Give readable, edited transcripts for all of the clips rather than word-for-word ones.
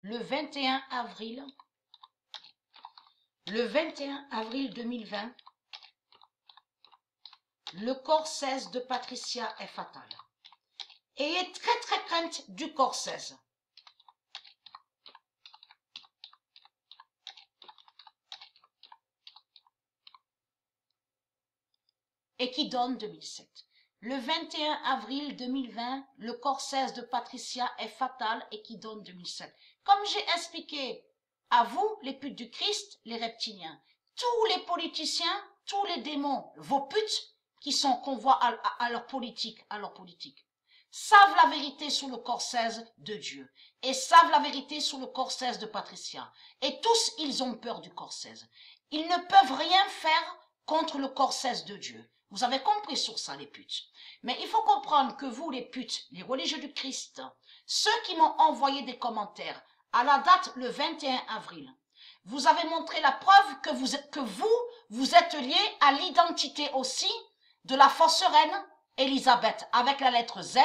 le 21 avril, le 21 avril 2020, le corps 16 de Patricia est fatal. Ayez très crainte du corps 16. Et qui donne 2007. Le 21 avril 2020, le corps 16 de Patricia est fatal et qui donne 2007. Comme j'ai expliqué à vous, les putes du Christ, les reptiliens, tous les politiciens, tous les démons, vos putes qui sont qu'on voit à leur politique, savent la vérité sur le corps 16 de Dieu et savent la vérité sur le corps 16 de Patricia. Et tous, ils ont peur du corps 16. Ils ne peuvent rien faire contre le corps 16 de Dieu. Vous avez compris sur ça, les putes. Mais il faut comprendre que vous, les putes, les religieux du Christ, ceux qui m'ont envoyé des commentaires à la date le 21 avril, vous avez montré la preuve que vous êtes liés à l'identité aussi de la fausse reine Élisabeth avec la lettre Z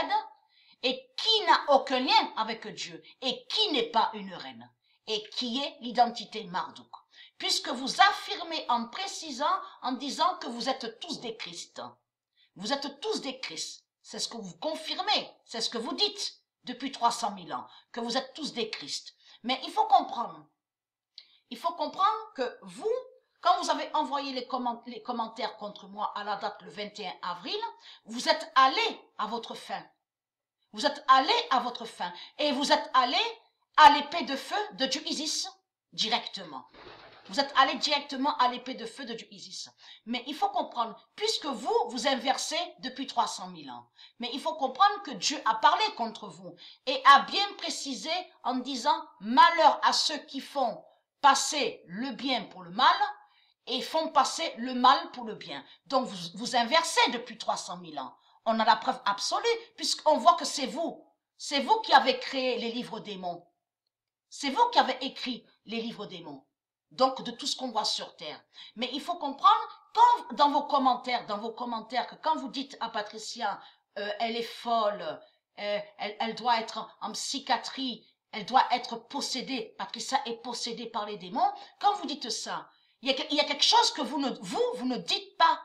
et qui n'a aucun lien avec Dieu et qui n'est pas une reine et qui est l'identité Marduk. Puisque vous affirmez en précisant, en disant que vous êtes tous des Christ. Vous êtes tous des Christ. C'est ce que vous confirmez, c'est ce que vous dites depuis 300 000 ans, que vous êtes tous des Christ. Mais il faut comprendre que vous, quand vous avez envoyé les commentaires contre moi à la date le 21 avril, vous êtes allés à votre fin. Vous êtes allés à votre fin et vous êtes allés à l'épée de feu de Dieu Isis directement. Vous êtes allé directement à l'épée de feu de Dieu Isis. Mais il faut comprendre, puisque vous inversez depuis 300 000 ans, mais il faut comprendre que Dieu a parlé contre vous et a bien précisé en disant « Malheur à ceux qui font passer le bien pour le mal et font passer le mal pour le bien. » Donc vous inversez depuis 300 000 ans. On a la preuve absolue puisqu'on voit que c'est vous. C'est vous qui avez créé les livres démons. C'est vous qui avez écrit les livres démons. Donc, de tout ce qu'on voit sur Terre. Mais il faut comprendre, quand, dans vos commentaires, que quand vous dites à Patricia, elle est folle, elle doit être en psychiatrie, elle doit être possédée, Patricia est possédée par les démons, quand vous dites ça, il y a quelque chose que vous ne dites pas.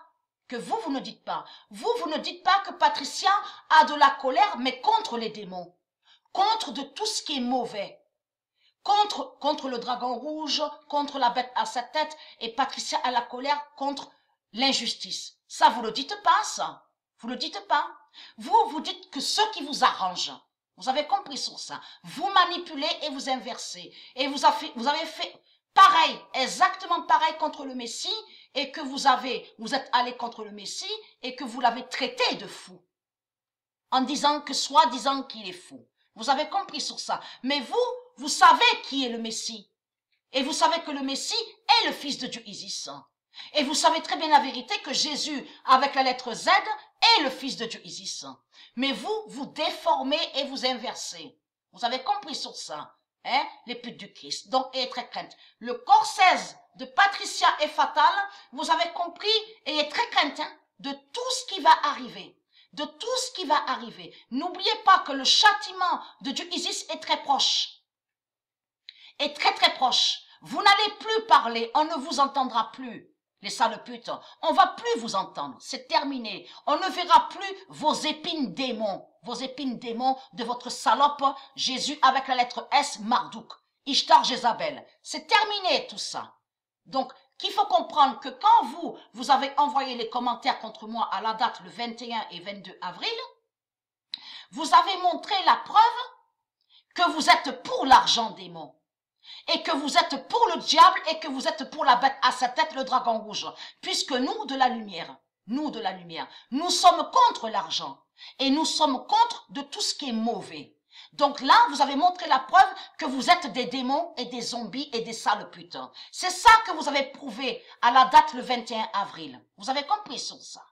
Vous ne dites pas. Vous ne dites pas que Patricia a de la colère, mais contre les démons. Contre de tout ce qui est mauvais. Contre le dragon rouge, contre la bête à 7 têtes, et Patricia a la colère contre l'injustice. Ça, vous ne le dites pas, ça. Vous ne le dites pas. Vous dites que ce qui vous arrange. Vous avez compris sur ça. Vous manipulez et vous inversez. Et vous avez fait pareil, exactement pareil contre le Messie, et que vous êtes allé contre le Messie, et que vous l'avez traité de fou. En disant que soi-disant qu'il est fou. Vous avez compris sur ça. Mais vous savez qui est le Messie. Et vous savez que le Messie est le fils de Dieu Isis. Et vous savez très bien la vérité que Jésus, avec la lettre Z, est le fils de Dieu Isis. Mais vous déformez et vous inversez. Vous avez compris sur ça. Hein? Les putes du Christ. Donc, ayez très crainte. Le corps 16 de Patricia est fatal. Vous avez compris et ayez très crainte de tout ce qui va arriver. De tout ce qui va arriver. N'oubliez pas que le châtiment de Dieu Isis est très proche. Est très proche. Vous n'allez plus parler, on ne vous entendra plus. Les sales putes, on va plus vous entendre, c'est terminé. On ne verra plus vos épines démons de votre salope Jésus avec la lettre S, Marduk, Ishtar, Jézabel. C'est terminé tout ça. Donc, qu'il faut comprendre que quand vous avez envoyé les commentaires contre moi à la date le 21 et 22 avril, vous avez montré la preuve que vous êtes pour l'argent démon. Et que vous êtes pour le diable et que vous êtes pour la bête à sa tête, le dragon rouge. Puisque nous, de la lumière, nous sommes contre l'argent. Et nous sommes contre de tout ce qui est mauvais. Donc là, vous avez montré la preuve que vous êtes des démons et des zombies et des sales putes. C'est ça que vous avez prouvé à la date le 21 avril. Vous avez compris sur ça.